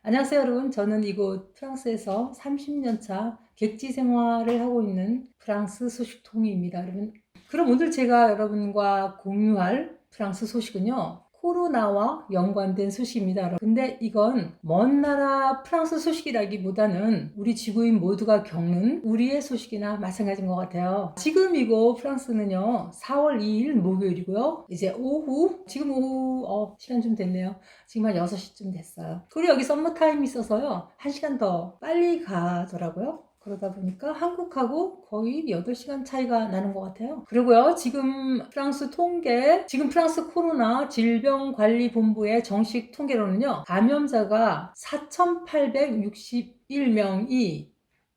안녕하세요, 여러분. 저는 이곳 프랑스에서 30년 차 객지 생활을 하고 있는 프랑스 소식통입니다, 여러분. 그럼 오늘 제가 여러분과 공유할 프랑스 소식은요, 코로나와 연관된 소식입니다, 여러분. 근데 이건 먼 나라 프랑스 소식이라기보다는 우리 지구인 모두가 겪는 우리의 소식이나 마찬가지인 것 같아요. 지금 이곳 프랑스는요, 4월 2일 목요일이고요. 이제 지금 오후, 시간 좀 됐네요. 지금 한 6시쯤 됐어요. 그리고 여기 썸머타임이 있어서요, 1시간 더 빨리 가더라고요. 그러다 보니까 한국하고 거의 8시간 차이가 나는 것 같아요. 그리고요, 지금 프랑스 코로나 질병관리본부의 정식 통계로는요, 감염자가 4,861명이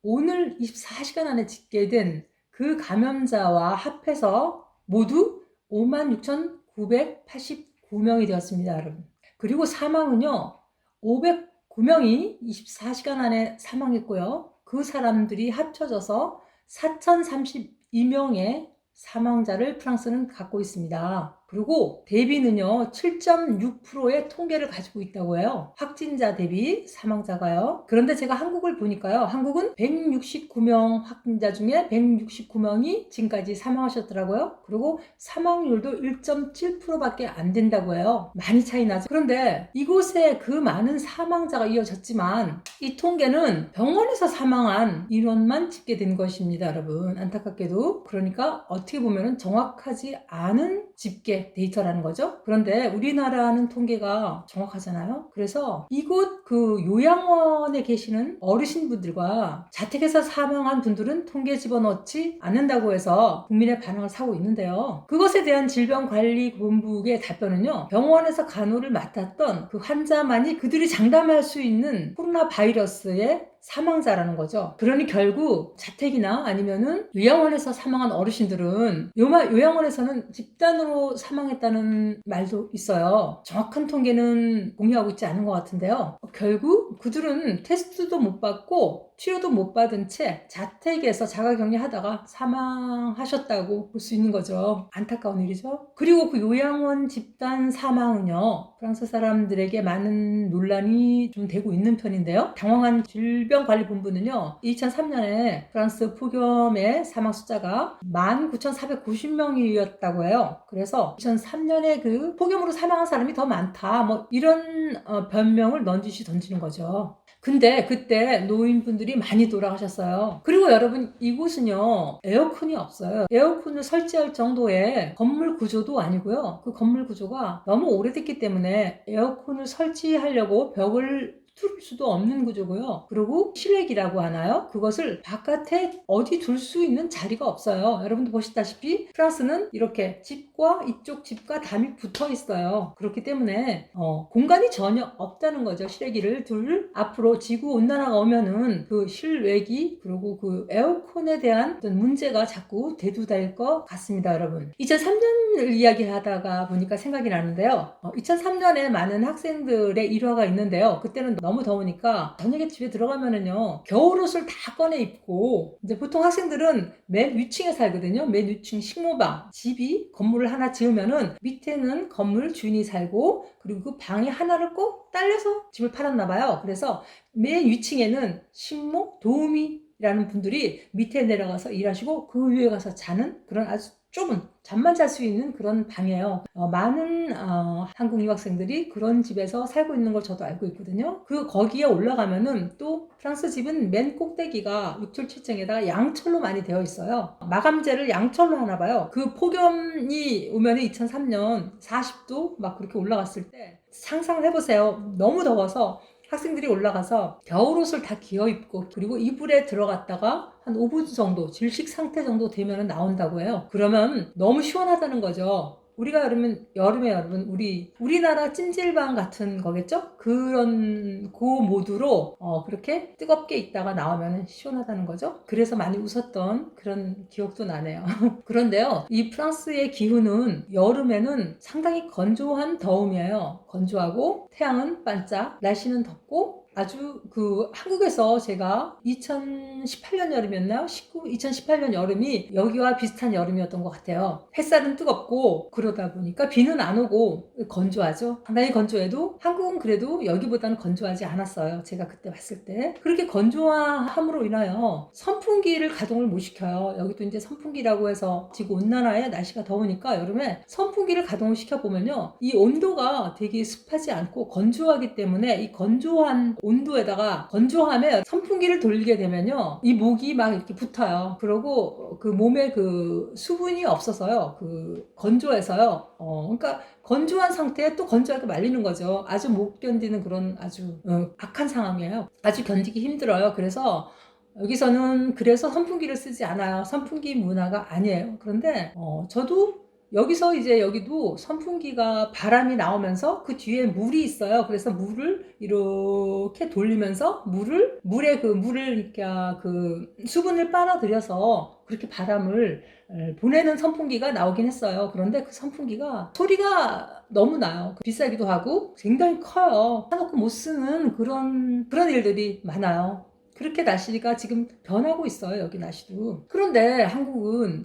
오늘 24시간 안에 집계된 그 감염자와 합해서 모두 56,989명이 되었습니다, 여러분. 그리고 사망은요, 509명이 24시간 안에 사망했고요. 그 사람들이 합쳐져서 4,032명의 사망자를 프랑스는 갖고 있습니다. 그리고 대비는요, 7.6%의 통계를 가지고 있다고 해요. 확진자 대비 사망자가요. 그런데 제가 한국을 보니까요, 한국은 169명 확진자 중에 169명이 지금까지 사망하셨더라고요. 그리고 사망률도 1.7%밖에 안 된다고 해요. 많이 차이 나죠. 그런데 이곳에 그 많은 사망자가 이어졌지만 이 통계는 병원에서 사망한 인원만 집계된 것입니다, 여러분. 안타깝게도. 그러니까 어떻게 보면 정확하지 않은 집계 데이터라는 거죠. 그런데 우리나라는 통계가 정확하잖아요. 그래서 이곳 그 요양원에 계시는 어르신분들과 자택에서 사망한 분들은 통계에 집어넣지 않는다고 해서 국민의 반응을 사고 있는데요. 그것에 대한 질병관리본부의 답변은요, 병원에서 간호를 맡았던 그 환자만이 그들이 장담할 수 있는 코로나 바이러스의 사망자라는 거죠. 그러니 결국 자택이나 아니면은 요양원에서 사망한 어르신들은 요양원에서는 집단으로 사망했다는 말도 있어요. 정확한 통계는 공유하고 있지 않은 것 같은데요. 결국 그들은 테스트도 못 받고 치료도 못 받은 채 자택에서 자가격리하다가 사망하셨다고 볼 수 있는 거죠. 안타까운 일이죠. 그리고 그 요양원 집단 사망은요, 프랑스 사람들에게 많은 논란이 좀 되고 있는 편인데요. 당황한 질병관리본부는요, 2003년에 프랑스 폭염의 사망 숫자가 19,490명이었다고 해요. 그래서 2003년에 그 폭염으로 사망한 사람이 더 많다, 뭐 이런 변명을 넌지시 던지는 거죠. 근데 그때 노인분들이 많이 돌아가셨어요. 그리고 여러분, 이곳은요, 에어컨이 없어요. 에어컨을 설치할 정도의 건물 구조도 아니고요. 그 건물 구조가 너무 오래됐기 때문에 에어컨을 설치하려고 벽을 뚫을 수도 없는 구조고요. 그리고 실외기라고 하나요? 그것을 바깥에 어디 둘 수 있는 자리가 없어요. 여러분도 보시다시피 프랑스는 이렇게 집과 이쪽 집과 담이 붙어 있어요. 그렇기 때문에 공간이 전혀 없다는 거죠. 실외기를 둘 앞으로 지구 온난화가 오면은 그 실외기 그리고 그 에어컨에 대한 어떤 문제가 자꾸 대두될 것 같습니다, 여러분. 2003년을 이야기하다가 보니까 생각이 나는데요. 2003년에 많은 학생들의 일화가 있는데요. 그때는 너무 더우니까 저녁에 집에 들어가면은요, 겨울옷을 다 꺼내 입고, 이제 보통 학생들은 맨 위층에 살거든요. 맨 위층 식모방. 집이 건물을 하나 지으면은 밑에는 건물 주인이 살고, 그리고 그 방에 하나를 꼭 딸려서 집을 팔았나 봐요. 그래서 맨 위층에는 식모 도우미라는 분들이 밑에 내려가서 일하시고 그 위에 가서 자는 그런 아주 좁은 잠만 잘 수 있는 그런 방이에요. 많은 한국 유학생들이 그런 집에서 살고 있는 걸 저도 알고 있거든요. 거기에 올라가면은 또 프랑스 집은 맨 꼭대기가 6, 7, 7층에다가 양철로 많이 되어 있어요. 마감재를 양철로 하나 봐요. 그 폭염이 오면 2003년 40도 막 그렇게 올라갔을 때 상상을 해보세요. 너무 더워서 학생들이 올라가서 겨울옷을 다 기어 입고 그리고 이불에 들어갔다가 한 5분 정도 질식 상태 정도 되면 나온다고 해요. 그러면 너무 시원하다는 거죠. 우리가 여름에 여러분 우리나라 찜질방 같은 거겠죠? 그런 모드로 그렇게 뜨겁게 있다가 나오면 시원하다는 거죠. 그래서 많이 웃었던 그런 기억도 나네요. 그런데요, 이 프랑스의 기후는 여름에는 상당히 건조한 더움이에요. 건조하고 태양은 반짝, 날씨는 덥고 아주 한국에서 제가 2018년 여름이었나요? 2018년 여름이 여기와 비슷한 여름이었던 것 같아요. 햇살은 뜨겁고 그러다 보니까 비는 안 오고 건조하죠. 상당히 건조해도 한국은 그래도 여기보다는 건조하지 않았어요. 제가 그때 봤을 때. 그렇게 건조함으로 인하여 선풍기를 가동을 못 시켜요. 여기도 이제 선풍기라고 해서 지구 온난화에 날씨가 더우니까 여름에 선풍기를 가동을 시켜보면요. 이 온도가 되게 습하지 않고 건조하기 때문에 이 건조한 온도에다가 건조함에 선풍기를 돌리게 되면요 이 목이 막 이렇게 붙어요. 그러고 그 몸에 그 수분이 없어서요 건조해서요 그러니까 건조한 상태에 또 건조하게 말리는 거죠. 아주 못 견디는 그런 아주 악한 상황이에요. 아주 견디기 힘들어요. 그래서 여기서는 그래서 선풍기를 쓰지 않아요. 선풍기 문화가 아니에요. 그런데 저도 여기서 이제 여기도 선풍기가 바람이 나오면서 그 뒤에 물이 있어요. 그래서 물을 이렇게 돌리면서 물에 물을 이렇게 수분을 빨아들여서 그렇게 바람을 보내는 선풍기가 나오긴 했어요. 그런데 그 선풍기가 소리가 너무 나요. 비싸기도 하고 굉장히 커요. 사놓고 못 쓰는 그런 일들이 많아요. 그렇게 날씨가 지금 변하고 있어요. 여기 날씨도. 그런데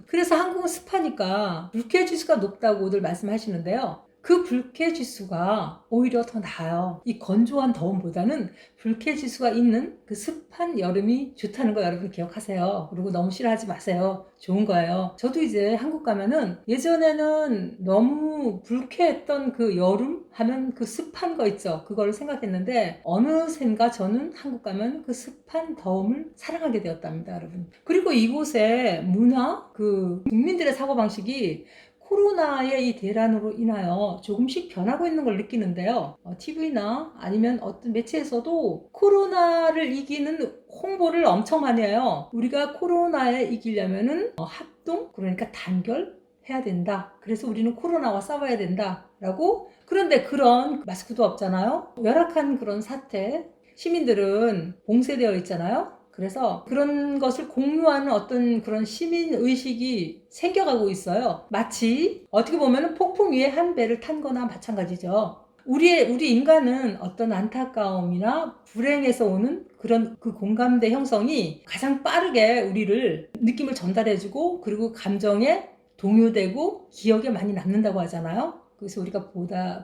그래서 한국은 습하니까 불쾌지수가 높다고들 말씀하시는데요. 그 불쾌지수가 오히려 더 나아요. 이 건조한 더움보다는 불쾌지수가 있는 그 습한 여름이 좋다는 거 여러분 기억하세요. 그리고 너무 싫어하지 마세요. 좋은 거예요. 저도 이제 한국 가면은 예전에는 너무 불쾌했던 그 여름 하면 그 습한 거 있죠. 그걸 생각했는데 어느샌가 저는 한국 가면 그 습한 더움을 사랑하게 되었답니다, 여러분. 그리고 이곳의 문화, 국민들의 사고방식이 코로나의 이 대란으로 인하여 조금씩 변하고 있는 걸 느끼는데요. TV나 아니면 어떤 매체에서도 코로나를 이기는 홍보를 엄청 많이 해요. 우리가 코로나에 이기려면은 합동, 그러니까 단결 해야 된다. 그래서 우리는 코로나와 싸워야 된다. 라고. 그런데 그런 마스크도 없잖아요. 열악한 그런 사태, 시민들은 봉쇄되어 있잖아요. 그래서 그런 것을 공유하는 어떤 그런 시민의식이 생겨가고 있어요. 마치 어떻게 보면 폭풍 위에 한 배를 탄 거나 마찬가지죠. 우리 인간은 어떤 안타까움이나 불행에서 오는 그런 그 공감대 형성이 가장 빠르게 우리를 느낌을 전달해주고 그리고 감정에 동요되고 기억에 많이 남는다고 하잖아요. 그래서 우리가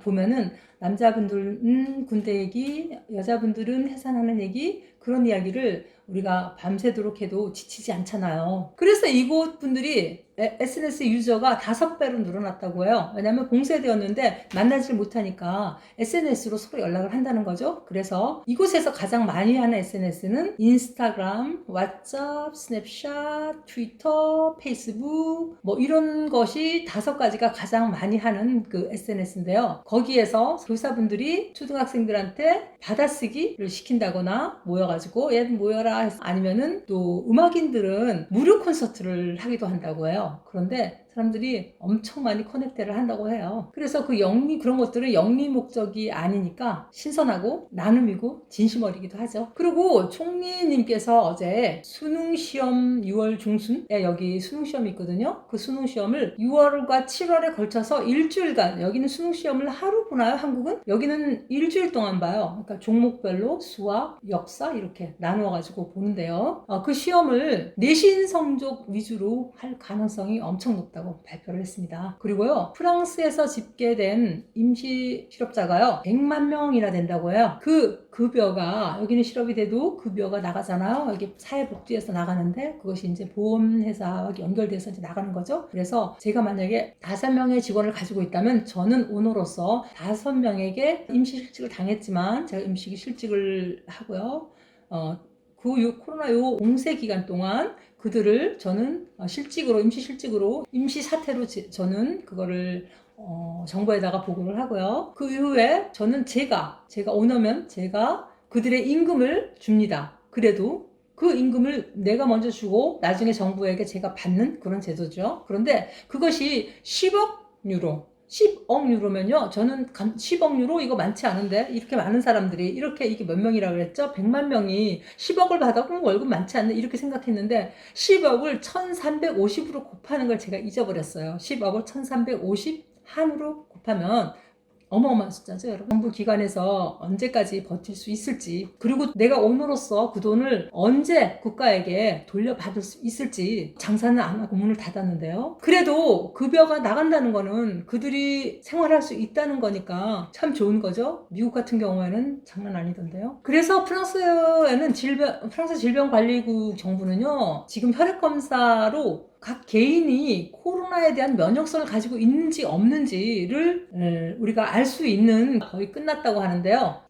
보면은 남자분들은 군대 얘기, 여자분들은 해산하는 얘기, 그런 이야기를 우리가 밤새도록 해도 지치지 않잖아요. 그래서 이곳 분들이 SNS 유저가 5배로 늘어났다고 해요. 왜냐하면 봉쇄되었는데 만나질 못하니까 SNS로 서로 연락을 한다는 거죠. 그래서 이곳에서 가장 많이 하는 SNS는 인스타그램, 왓츠업, 스냅샷, 트위터, 페이스북 뭐 이런 것이 5가지가 가장 많이 하는 그 SNS인데요. 거기에서 교사분들이 초등학생들한테 받아쓰기를 시킨다거나 모여가지고 얘 모여라, 아니면은 또 음악인들은 무료 콘서트를 하기도 한다고 해요. 그런데 사람들이 엄청 많이 커넥트를 한다고 해요. 그래서 그런 것들은 영리 목적이 아니니까 신선하고 나눔이고 진심 어리기도 하죠. 그리고 총리님께서 어제 수능시험 6월 중순에 여기 수능시험이 있거든요. 그 수능시험을 6월과 7월에 걸쳐서 일주일간, 여기는 수능시험을 하루 보나요? 한국은? 여기는 일주일 동안 봐요. 그러니까 종목별로 수학, 역사 이렇게 나누어가지고 보는데요. 그 시험을 내신 성적 위주로 할 가능성이 엄청 높다고 발표를 했습니다. 그리고요, 프랑스에서 집계된 임시 실업자가요 100만 명이나 된다고 해요. 그 급여가, 여기는 실업이 돼도 급여가 나가잖아요. 여기 사회복지에서 나가는데 그것이 이제 보험회사와 연결돼서 이제 나가는 거죠. 그래서 제가 만약에 5명의 직원을 가지고 있다면 저는 오너로서 5명에게 임시실직을 당했지만 제가 임시실직을 하고요. 코로나 공세 기간 동안 그들을 저는 임시실직으로, 임시사태로 저는 그거를 정부에다가 보고를 하고요. 그 이후에 저는 제가 오너면 제가 그들의 임금을 줍니다. 그래도 그 임금을 내가 먼저 주고 나중에 정부에게 제가 받는 그런 제도죠. 그런데 그것이 10억 유로. 10억 유로면요. 저는 10억 유로 이거 많지 않은데 이렇게 많은 사람들이 이게 몇 명이라고 그랬죠? 100만 명이 10억을 받아보면 월급 많지 않네 이렇게 생각했는데 10억을 1350으로 곱하는 걸 제가 잊어버렸어요. 10억을 1350 한으로 곱하면 어마어마한 숫자죠, 여러분. 정부 기관에서 언제까지 버틸 수 있을지, 그리고 내가 오너로서 그 돈을 언제 국가에게 돌려받을 수 있을지. 장사는 안 하고 문을 닫았는데요. 그래도 급여가 나간다는 거는 그들이 생활할 수 있다는 거니까 참 좋은 거죠. 미국 같은 경우에는 장난 아니던데요. 그래서 프랑스 질병관리국 정부는요, 지금 혈액검사로 각 개인이 코로나에 대한 면역성을 가지고 있는지 없는지를 우리가 알 수 있는, 거의 끝났다고 하는데요.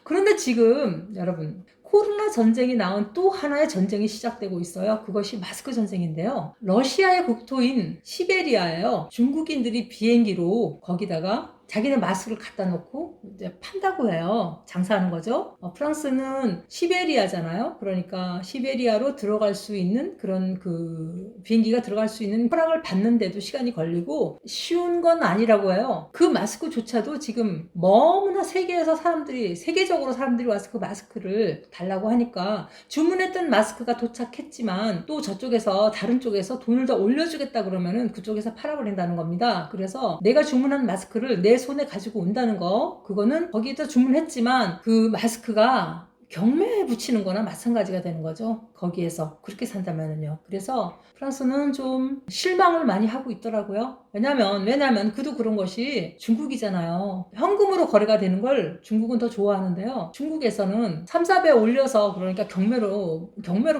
그런데 지금 여러분, 코로나 전쟁이 낳은 또 하나의 전쟁이 시작되고 있어요. 그것이 마스크 전쟁인데요. 러시아의 국토인 시베리아에요, 중국인들이 비행기로 거기다가 자기네 마스크를 갖다 놓고 이제 판다고 해요. 장사하는 거죠. 프랑스는 시베리아잖아요. 그러니까 시베리아로 들어갈 수 있는 그런 그 비행기가 들어갈 수 있는 허락을 받는데도 시간이 걸리고 쉬운 건 아니라고 해요. 그 마스크조차도 지금 너무나 세계적으로 사람들이 와서 그 마스크를 달라고 하니까, 주문했던 마스크가 도착했지만 또 저쪽에서, 다른 쪽에서 돈을 더 올려주겠다 그러면은 그쪽에서 팔아버린다는 겁니다. 그래서 내가 주문한 마스크를 내 손에 가지고 온다는 거, 그거는 거기에다 주문했지만 그 마스크가 경매에 붙이는 거나 마찬가지가 되는 거죠. 거기에서 그렇게 산다면은요. 그래서 프랑스는 좀 실망을 많이 하고 있더라고요. 왜냐면 그도 그런 것이 중국이잖아요. 현금으로 거래가 되는 걸 중국은 더 좋아하는데요. 중국에서는 3, 4배 올려서, 그러니까 경매로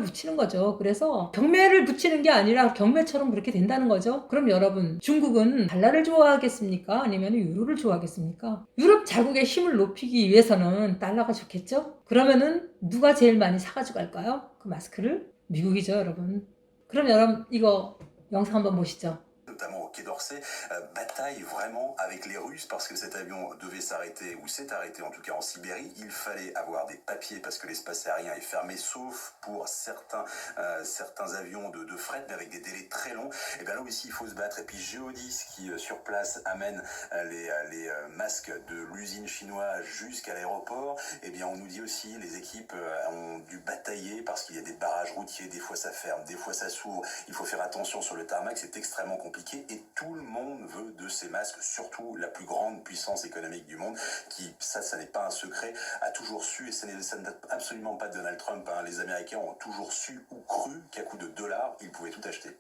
붙이는 거죠. 그래서 경매를 붙이는 게 아니라 경매처럼 그렇게 된다는 거죠. 그럼 여러분, 중국은 달러를 좋아하겠습니까? 아니면 유로를 좋아하겠습니까? 유럽 자국의 힘을 높이기 위해서는 달러가 좋겠죠? 그러면은 누가 제일 많이 사가지고 갈까요? 그 마스크를? 미국이죠, 여러분. 그럼 여러분, 이거 영상 한번 보시죠. Notamment au Quai d'Orsay, bataille vraiment avec les Russes parce que cet avion devait s'arrêter, ou s'est arrêté en tout cas en Sibérie. Il fallait avoir des papiers parce que l'espace aérien est fermé, sauf pour certains avions de fret, mais avec des délais très longs. Et bien là aussi, il faut se battre. Et puis Geodis, qui sur place amène les masques de l'usine chinoise jusqu'à l'aéroport, et bien on nous dit aussi, les équipes ont dû batailler parce qu'il y a des barrages routiers, des fois ça ferme, des fois ça s'ouvre. Il faut faire attention sur le tarmac, c'est extrêmement compliqué. Et tout le monde veut de ces masques, surtout la plus grande puissance économique du monde, qui, ça n'est pas un secret, a toujours su, et ça ne date absolument pas de Donald Trump, hein, les Américains ont toujours su ou cru qu'à coup de $, ils pouvaient tout acheter.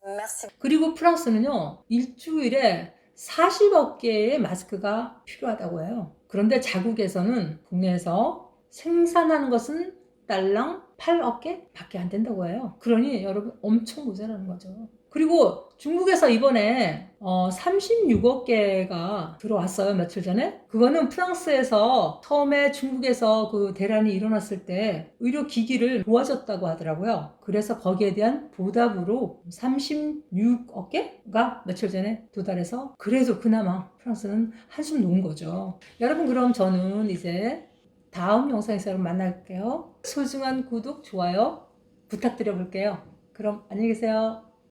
Merci. 그리고 프랑스는요, 일주일에 40억 개의 마스크가 필요하다고 해요. 그런데 자국에서는, 국내에서 생산하는 것은 딸랑 8억 개 밖에 안 된다고 해요. 그러니 여러분, 엄청 모자라는 거죠. 그리고 중국에서 이번에 36억 개가 들어왔어요, 며칠 전에. 그거는 프랑스에서 처음에 중국에서 그 대란이 일어났을 때 의료기기를 도와줬다고 하더라고요. 그래서 거기에 대한 보답으로 36억 개가 며칠 전에 도달해서, 그래도 그나마 프랑스는 한숨 놓은 거죠. 여러분, 그럼 저는 이제 다음 영상에서 여러분 만날게요. 소중한 구독, 좋아요 부탁드려 볼게요. 그럼 안녕히 계세요.